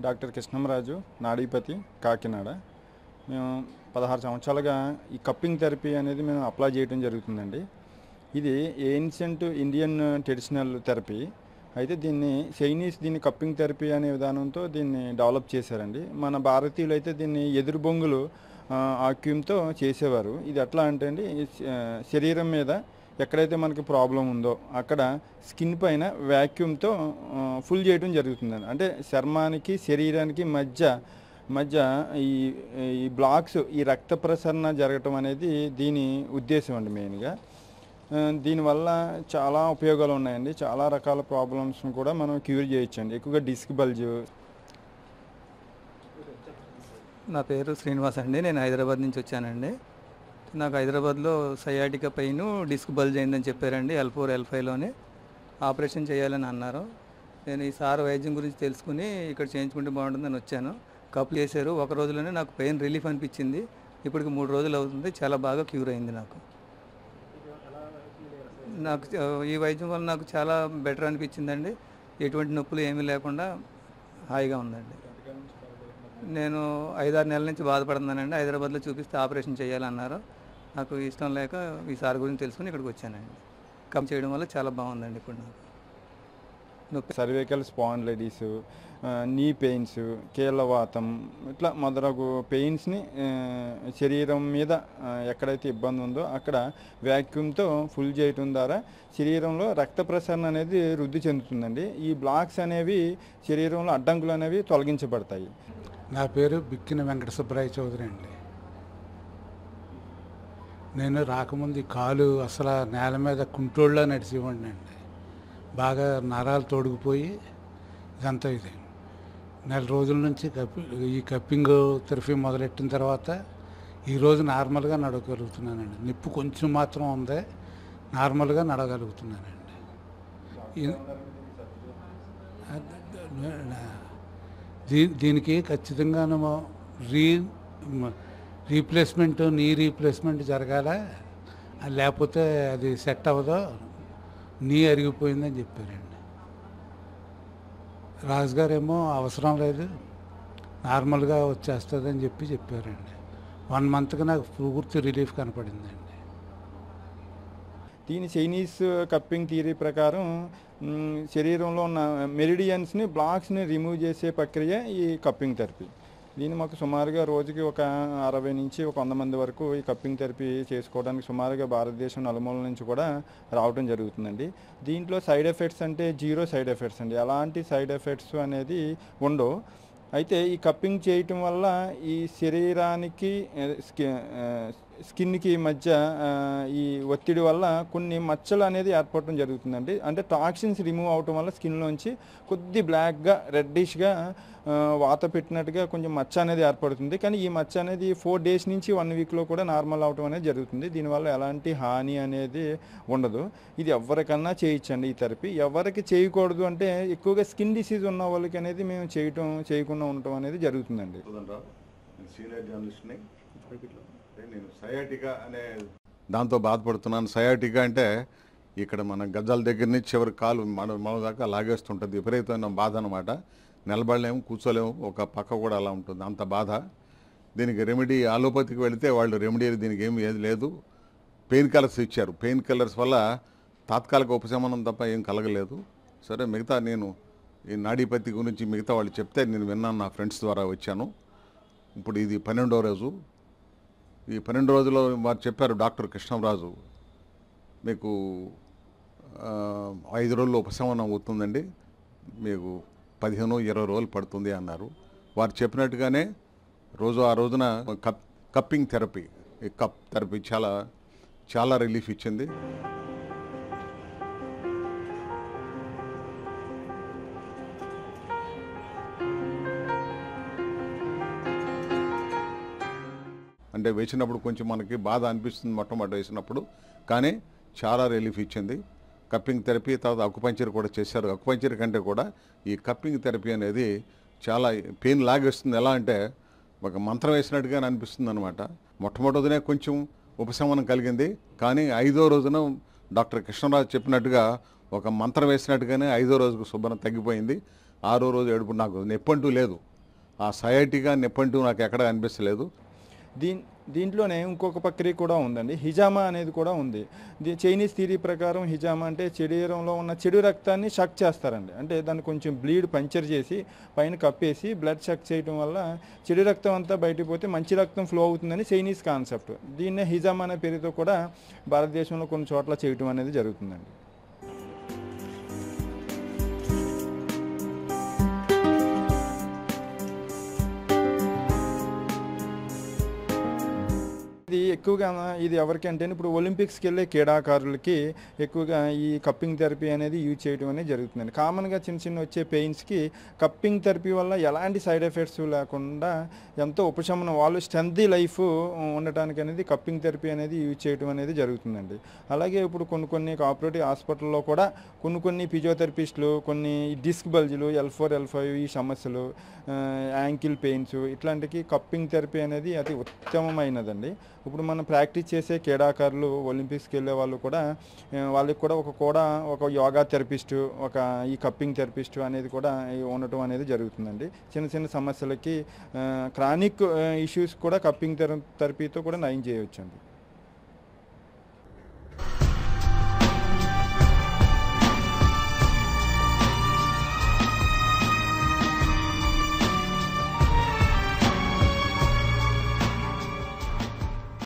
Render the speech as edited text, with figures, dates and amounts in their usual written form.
Doctor Krishnamraju, నాడీపతి, Kakinada. మేము 16 సంవత్సరాలుగా ఈ కప్పింగ్ థెరపీ అనేది మేము అప్లై చేయడం జరుగుతుందండి. ఇది ఏన్షియంట్ ఇండియన్ ట్రెడిషనల్ థెరపీ. అయితే దీన్ని కప్పింగ్ థెరపీ అనే విధానంతో దీన్ని డెవలప్ చేశారండి. మన భారతీయులు అయితే దీన్ని ఎదురు బొంగులు ఆక్యూమ్తో చేసేవారు. ఇది ఎట్లా అంటే అండి, శరీరం మీద ఎక్కడైతే మనకి ప్రాబ్లం ఉందో అక్కడ స్కిన్ పైన వ్యాక్యూమ్తో ఫుల్ చేయడం జరుగుతుందండి. అంటే చర్మానికి శరీరానికి మధ్య ఈ బ్లాక్స్, ఈ రక్త ప్రసరణ జరగటం అనేది దీని ఉద్దేశం అండి మెయిన్గా. దీనివల్ల చాలా ఉపయోగాలు ఉన్నాయండి. చాలా రకాల ప్రాబ్లమ్స్ని కూడా మనం క్యూర్ చేయొచ్చండి. ఎక్కువగా డిస్క్ బల్జ్. నా పేరు శ్రీనివాస్ అండి. నేను హైదరాబాద్ నుంచి వచ్చానండి. నాకు హైదరాబాద్లో సయాటికా పెయిన్, డిస్క్ బల్జ్ అయిందని చెప్పారండి. L4 L5లోనే ఆపరేషన్ చేయాలని అన్నారు. నేను ఈ సార్ వైద్యం గురించి తెలుసుకుని ఇక్కడ చేయించుకుంటే బాగుంటుందని వచ్చాను. కప్పు చేశారు. ఒక రోజులోనే నాకు పెయిన్ రిలీఫ్ అనిపించింది. ఇప్పటికి 3 రోజులు అవుతుంది. చాలా బాగా క్యూర్ అయింది. నాకు ఈ వైద్యం వల్ల నాకు చాలా బెటర్ అనిపించిందండి. ఎటువంటి నొప్పులు ఏమీ లేకుండా హాయిగా ఉందండి. నేను 5-6 నెలల నుంచి బాధపడుతున్నానండి. హైదరాబాద్లో చూపిస్తే ఆపరేషన్ చేయాలన్నారు. నాకు ఇష్టం లేక ఈ సార్ గురించి తెలుసుకుని ఇక్కడికి వచ్చానండి. కమ్ చేయడం వల్ల చాలా బాగుందండి. ఇప్పుడు నాకు నొప్పి, సర్వైకల్ స్పాండిలైటిస్, నీ పెయిన్స్, కీళ్ళవాతం, ఇట్లా మొదలగు పెయిన్స్ని శరీరం మీద ఎక్కడైతే ఇబ్బంది ఉందో అక్కడ వ్యాక్యూమ్తో ఫుల్ చేయటం ద్వారా శరీరంలో రక్త ప్రసరణ అనేది వృద్ధి చెందుతుందండి. ఈ బ్లాక్స్ అనేవి శరీరంలో అడ్డంకులు అనేవి తొలగించబడతాయి. నా పేరు బిక్కిన వెంకట సుబ్బరాయ చౌదరి అండి. నేను రాకముందు ఈ కాలు అసలు నేల మీద కుంటోళ్ళ నడిచేవాడిని అండి. బాగా నరాలు తొడిగిపోయి ఇదంతా ఇది. నెల రోజుల నుంచి ఈ కప్పింగ్ థెరపీ మొదలెట్టిన తర్వాత ఈరోజు నార్మల్గా నడవగలుగుతున్నానండి. నిప్పు కొంచెం మాత్రం ఉంది, నార్మల్గా నడవగలుగుతున్నానండి. దీనికి ఖచ్చితంగా నీ రీప్లేస్మెంట్ జరగాల, లేకపోతే అది సెట్ అవ్వదో, నీ అరిగిపోయిందని చెప్పారండి. రాజుగారు ఏమో అవసరం లేదు, నార్మల్గా వచ్చేస్తుందని చెప్పారండి. 1 మంత్కి నాకు పూర్తి రిలీఫ్ కనపడిందండి. దీని చైనీస్ కప్పింగ్ థియరీ ప్రకారం శరీరంలో ఉన్న మెరిడియన్స్ని, బ్లాక్స్ని రిమూవ్ చేసే ప్రక్రియ ఈ కప్పింగ్ థెరపీ. దీన్ని మాకు సుమారుగా రోజుకి ఒక 60 నుంచి 100 మంది వరకు ఈ కప్పింగ్ థెరపీ చేసుకోవడానికి సుమారుగా భారతదేశం నలుమూలల నుంచి కూడా రావడం జరుగుతుందండి. దీంట్లో సైడ్ ఎఫెక్ట్స్ అంటే 0 సైడ్ ఎఫెక్ట్స్ అండి. ఎలాంటి సైడ్ ఎఫెక్ట్స్ అనేది ఉండవు. అయితే ఈ కప్పింగ్ చేయటం వల్ల ఈ శరీరానికి స్కిన్కి మధ్య ఈ ఒత్తిడి వల్ల కొన్ని మచ్చలు అనేది ఏర్పడటం జరుగుతుందండి. అంటే టాక్సిన్స్ రిమూవ్ అవటం వల్ల స్కిన్లోంచి కొద్ది బ్లాక్గా, రెడ్డిష్గా వాత పెట్టినట్టుగా కొంచెం మచ్చ అనేది ఏర్పడుతుంది. కానీ ఈ మచ్చ అనేది 4 డేస్ నుంచి 1 వీక్లో కూడా నార్మల్ అవటం అనేది జరుగుతుంది. దీనివల్ల ఎలాంటి హాని అనేది ఉండదు. ఇది ఎవరికన్నా చేయొచ్చండి ఈ థెరపీ. ఎవరికి చేయకూడదు అంటే ఎక్కువగా స్కిన్ డిసీజ్ ఉన్న వాళ్ళకి అనేది మేము చేయకుండా ఉండటం అనేది జరుగుతుందండి. నేను సయాటికా అనే దాంతో బాధపడుతున్నాను. సయాటికా అంటే ఇక్కడ మన గజ్జాల దగ్గర నుంచి చివరి కాలు మన దాకా లాగేస్తుంటుంది. విపరీతమైన బాధ అనమాట. నిలబడలేము, కూర్చోలేము, ఒక పక్క కూడా అలా ఉంటుంది, అంత బాధ. దీనికి రెమెడీ ఆలోపతికి వెళితే వాళ్ళు రెమెడీ దీనికి ఏది లేదు, పెయిన్ కిల్లర్స్ ఇచ్చారు. పెయిన్ కిల్లర్స్ వల్ల తాత్కాలిక ఉపశమనం తప్ప ఏం కలగలేదు. సరే, మిగతా నేను ఈ నాడీపతి గురించి మిగతా వాళ్ళు చెప్తే నేను విన్నాను, నా ఫ్రెండ్స్ ద్వారా వచ్చాను. ఇప్పుడు ఇది 12వ రోజు. ఈ 12 రోజుల్లో వారు చెప్పారు, డాక్టర్ కృష్ణంరాజు మీకు 5 రోజుల్లో ఉపశమనం అవుతుందండి, మీకు 15-20 రోజులు పడుతుంది అన్నారు. వారు చెప్పినట్టుగానే ఆ రోజున కప్పింగ్ థెరపీ, ఈ కప్ థెరపీ చాలా రిలీఫ్ ఇచ్చింది. అంటే వేసినప్పుడు కొంచెం మనకి బాధ అనిపిస్తుంది మొట్టమొదటి వేసినప్పుడు, కానీ చాలా రిలీఫ్ ఇచ్చింది. కప్పింగ్ థెరపీ తర్వాత అకుపంచర్ కూడా చేశారు. అకుపంచర్ కంటే కూడా ఈ కప్పింగ్ థెరపీ అనేది చాలా పెయిన్ లాగేస్తుంది. ఎలా అంటే ఒక మంత్రం వేసినట్టుగానే అనిపిస్తుంది అనమాట. మొట్టమొదటినే కొంచెం ఉపశమనం కలిగింది, కానీ 5వ రోజున డాక్టర్ కృష్ణరాజు చెప్పినట్టుగా ఒక మంత్రం వేసినట్టుగానే 5వ రోజుకు శుభ్రం తగ్గిపోయింది. 6వ రోజు ఏడుపు నాకు నొప్పంటూ లేదు. ఆ సయాటిగా నొప్పంటూ నాకు ఎక్కడ అనిపించలేదు. దీంట్లోనే ఇంకొక ప్రక్రియ కూడా ఉందండి, హిజామా అనేది కూడా ఉంది. చైనీస్ థియరీ ప్రకారం హిజామా అంటే శరీరంలో ఉన్న చెడు రక్తాన్ని షక్ చేస్తారండి. అంటే దాన్ని కొంచెం బ్లీడ్ పంచర్ చేసి పైన కప్పేసి బ్లడ్ షక్ చేయడం వల్ల చెడు రక్తం అంతా బయటకు పోతే మంచి రక్తం ఫ్లో అవుతుందని చైనీస్ కాన్సెప్ట్. దీన్నే హిజామా అనే పేరుతో కూడా భారతదేశంలో కొన్ని చోట్ల చేయటం అనేది జరుగుతుందండి. ఎక్కువగా ఇది ఎవరికి అంటే ఇప్పుడు ఒలింపిక్స్కి వెళ్ళే క్రీడాకారులకి ఎక్కువగా ఈ కప్పింగ్ థెరపీ అనేది యూజ్ చేయడం అనేది జరుగుతుందండి. కామన్గా చిన్న చిన్న వచ్చే పెయిన్స్కి కప్పింగ్ థెరపీ వల్ల ఎలాంటి సైడ్ ఎఫెక్ట్స్ లేకుండా ఎంతో ఉపశమనం, వాళ్ళు స్ట్రెంతీ లైఫ్ ఉండటానికి అనేది కప్పింగ్ థెరపీ అనేది యూజ్ చేయడం అనేది జరుగుతుందండి. అలాగే ఇప్పుడు కొన్ని కోఆపరేటివ్ హాస్పిటల్లో కూడా కొన్ని ఫిజియోథెరపిస్టులు కొన్ని డిస్క్ బల్జులు, L4 L5 ఈ సమస్యలు, యాంకిల్ పెయిన్స్ ఇట్లాంటికి కప్పింగ్ థెరపీ అనేది అతి ఉత్తమమైనదండి. ఇప్పుడు మనం ప్రాక్టీస్ చేసే క్రీడాకారులు ఒలింపిక్స్కి వెళ్ళే వాళ్ళు కూడా వాళ్ళకి కూడా ఒక యోగా థెరపిస్టు, ఒక ఈ కప్పింగ్ థెరపిస్టు అనేది కూడా ఉండటం అనేది జరుగుతుందండి. చిన్న చిన్న సమస్యలకి క్రానిక్ ఇష్యూస్ కూడా కప్పింగ్ థెరపీతో కూడా నయం చేయవచ్చండి.